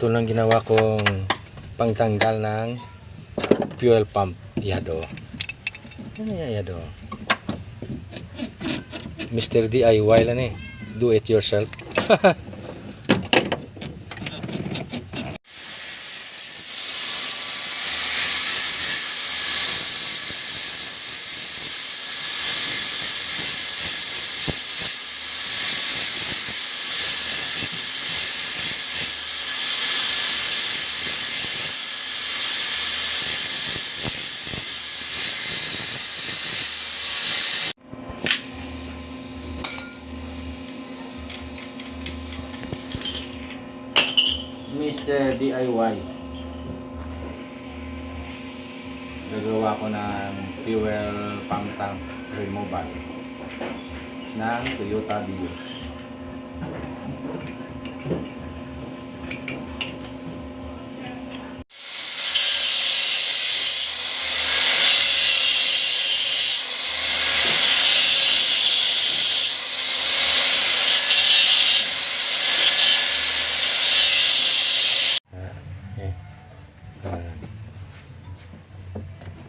ito lang ginawa kong pangtanggal ng fuel pump. Yado. Ano yan yado? Mr. DIY lang eh. Do it yourself. Mr. DIY. Gagawa ko ng fuel pump tank removal ng Toyota Vios.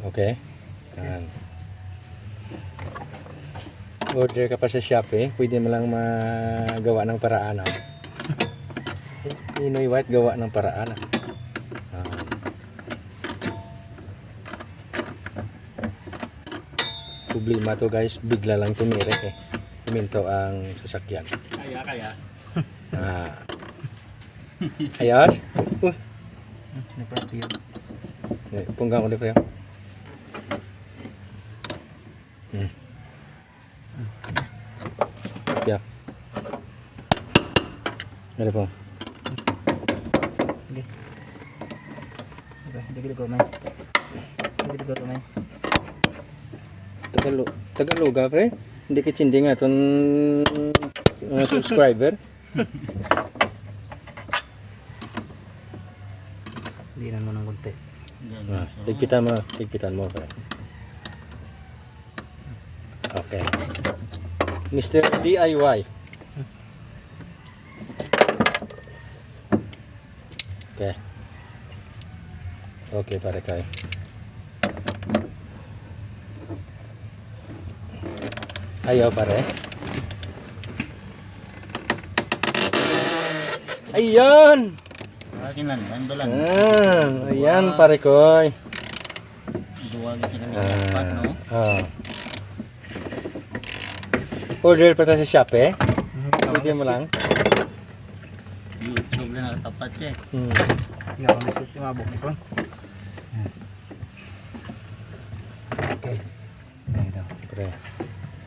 Okay. Order ka pa sa Shopee, pwede mo lang magawa ng paraan. Pinoy White gawa ng paraan. Problema to guys, bigla lang tumirik eh. Huminto ang sasakyan. Kaya. Ayos? Punggang ko dito. Ya. Ada po. Okay. Dito ko man. Tagalog ka, pre? Hindi ka chindi nga itong subscriber. Hindi na mo ng kunti. Higpitan mo, pre. Okay. Mr. DIY. Okay. Okay, pare kayo. Ayaw, pare. Ayan! Akin lang. Ayan, pare koy. Duwag sila ng tapat, no? Order pa tayo sa Shopee. Pwede mo lang. YouTube na nakatapat siya. Hindi ako nasit yung mabok nito. Okay. Ito. Pre.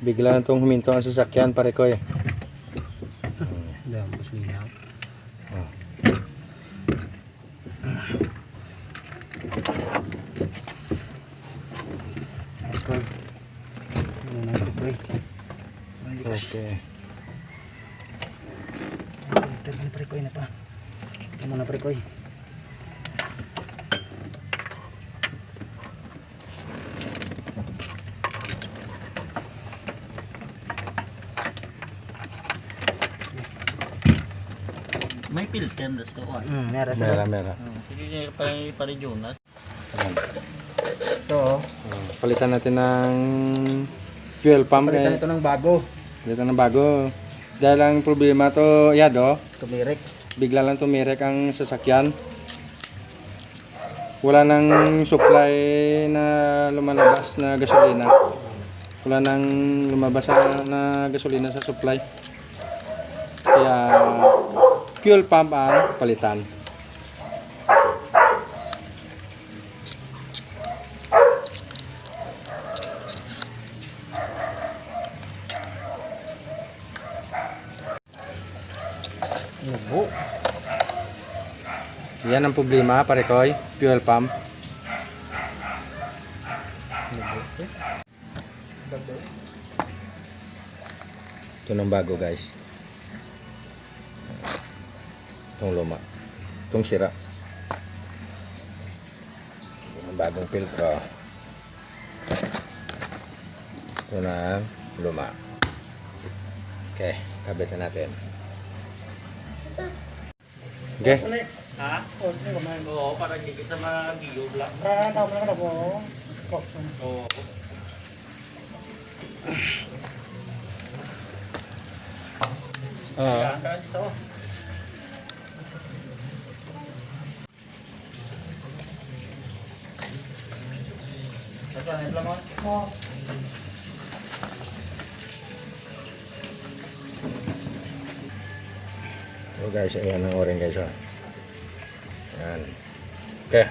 Bigla na itong huminto ang sasakyan, pare koy. Dami ko linaw. Okay. Ito na prekoy na pa. Ito muna prekoy. May filter na ito ko. Meron sa. Mera. Sige pa rin Jonas. Ito. Palitan natin ng fuel pump. Palitan ito ng bago. Palitan ng bago. Dahil ang problema to, yado, Tumirik. bigla lang tumirik ang sasakyan. Wala nang supply na lumalabas na gasolina. Wala nang lumabas na gasolina sa supply. Kaya fuel pump ang palitan. Yan ang problema, pare koy, fuel pump. Ito ng bago guys. Itong luma. Itong sira. Ito ng bagong filtro. Ito na luma. Okay, kabit na natin. Okay. Ha? Oh, sige kumain. Oo, para dikit sa mga giyog lang. Tao mo na po. Kokson. Oo. Ah, Kaya so. Saan lang mo? Oh. so guys, ayan ang orange guys. Oh. Ayan. Okay.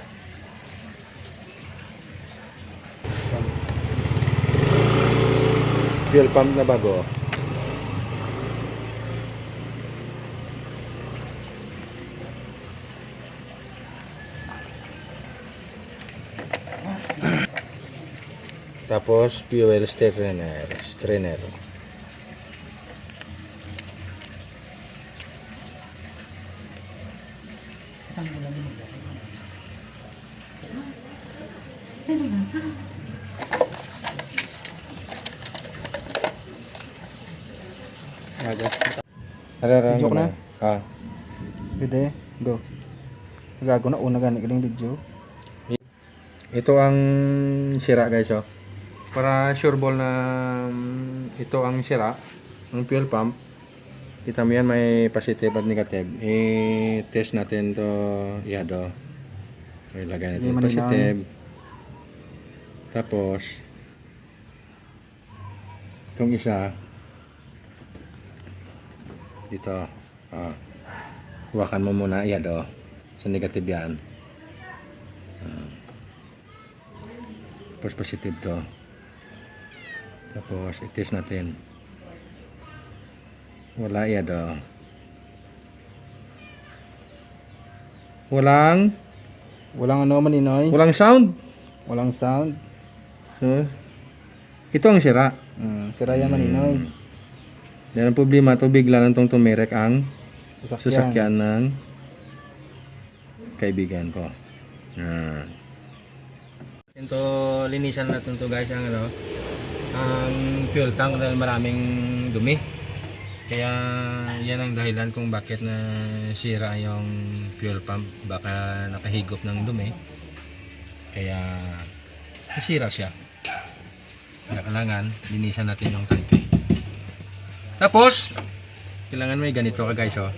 Fuel pump na bago. Tapos fuel strainer. Video ko na? Ah. Pwede. Go. Gago na una gani kaling video. Ito ang sira guys oh. Para sure ball na ito ang sira ng fuel pump. Kita mo yan may positive at negative. I-test natin to yado. Ilagay natin Hindi positive. Tapos itong isa dito. Ah. Huwakan mo muna yado sa negative yan. Tapos positive to. Tapos i-test natin. Wala yado. Walang Walang maninoy. walang sound. Walang sound. So, ito ang sira. Sira yan maninoy. Yan ang problema to, bigla lang tong tumirek ang sasakyan ng kaibigan ko. Ito linisan natin to guys ang ang fuel tank dahil maraming dumi. Kaya yan ang dahilan kung bakit na sira yung fuel pump, baka nakahigop ng dumi. Kaya nasira siya. Kaya kailangan linisan natin yung tanke. Tapos kailangan may ganito ka guys oh.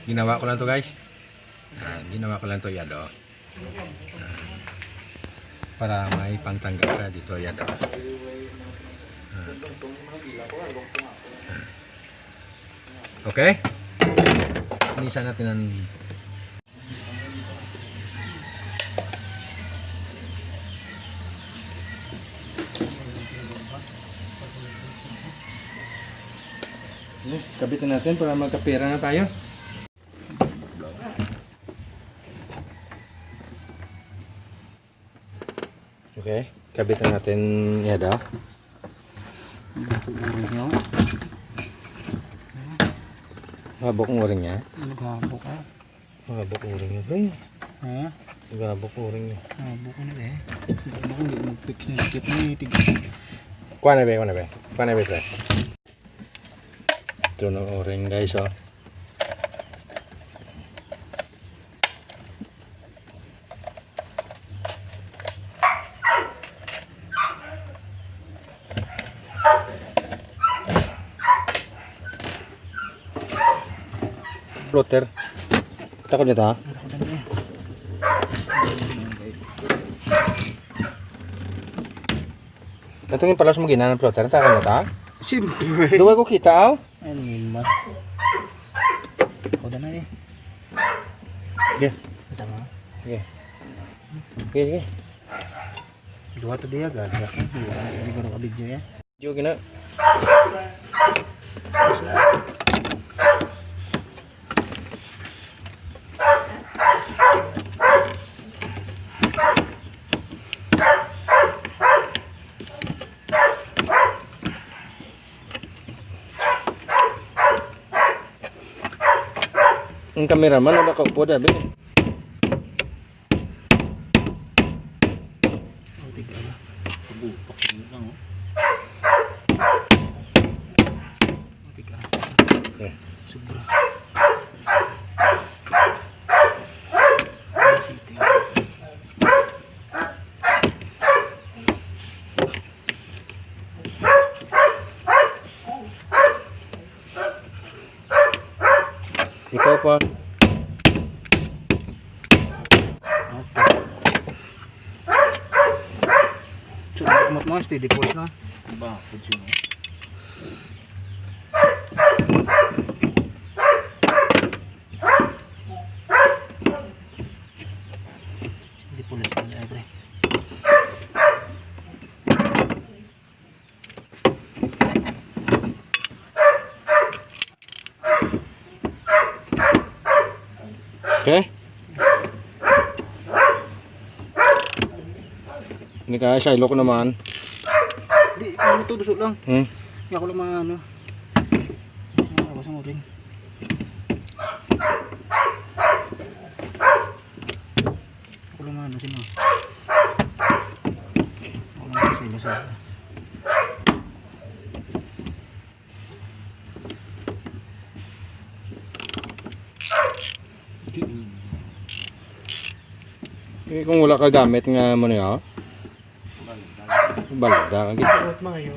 Ginawa ko lang to guys. Ginawa ko lang to yado. Para may pangtanggap ka dito yado. Okay? Linisan natin ang kabitin natin para magkapira na tayo. Okay, kabitan natin yada. Mabok ang uring niya. Naghabok ka. Mabok ang uring niya, bro. Ha? Mabok ang uring niya. Naghabok ka na eh. Bakit mo hindi mag-fix na sakit na itig. Kuha na ba? Pre. Ito ng uring guys, oh. Floater. Takot niya ta? Itong yung palas mo ginaan ng floater. Takot niya ta? Siyempre. Duwa ko kita, aw. Ano yun ba? Ako na eh. Sige. Kita mo? Sige. Dua to dia agad. Hindi ko rin video ya. Video gina. Ang cameraman udah kaupo dah, Be. Sobra. pa. Coba kumot mo, steady pulse na. Ba, pwede yun. Steady pulse na ay pre. Okay? Ini kaya Shiloh ko naman. Di, ano to, dusok lang. Hmm? Hindi ako lang mga ano. Ako sa ring. Ako lang mga ano, sino? Ako lang sa ilo sa. Eh, kung wala ka gamit nga mo niya, balda ka gitu. Sumagot mayo.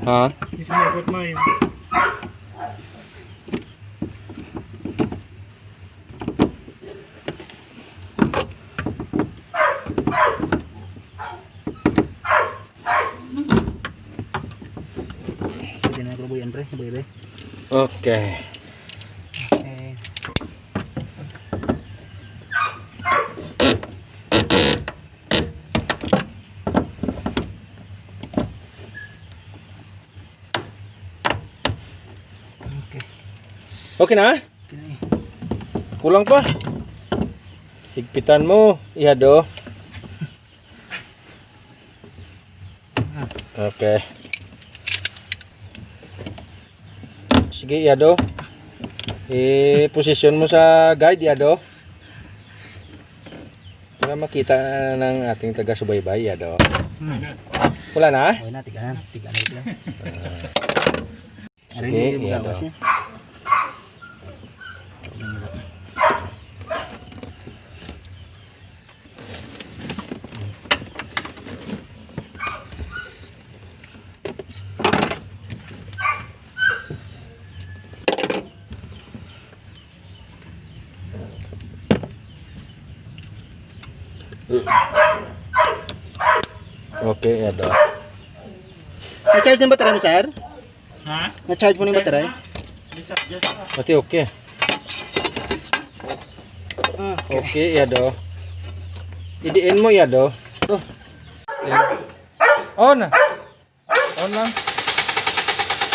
Ha? Sumagot mayo. Pwede na klubuyan pre, bebe. Okay. Okay. Okay. Okay na? Okay na eh. Kulang pa. Higpitan mo, ihado. Okay. Sige, ihado. I-position mo sa guide, ihado. Para makita ng ating taga-subaybay, ihado. Wala na? Okay na, tigaan. Tigaan ulit lang. Sige, Hindi iya magawas daw. niya. Okay, ihado. Na-charge na yung bateray mo, sir? Ha? Na-charge mo na yung bateray? Pati okay. Ah, Okay, ihado. Idiin mo, ihado. Oh. On. On lang.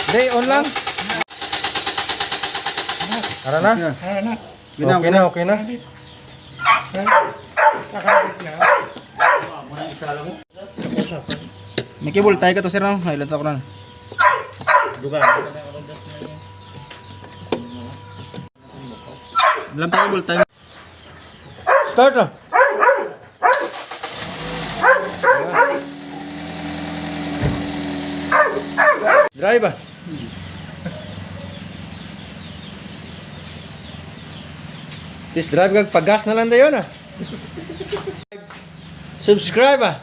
Hindi, on lang. Tara na. Okay na, okay na. May cable tie ka to, sir, no? Highlight ako na. Duga. Alam tayo cable tie. Start na. Drive ba? Tis drive kag pagas na lang dayon ah. Subscribe ah.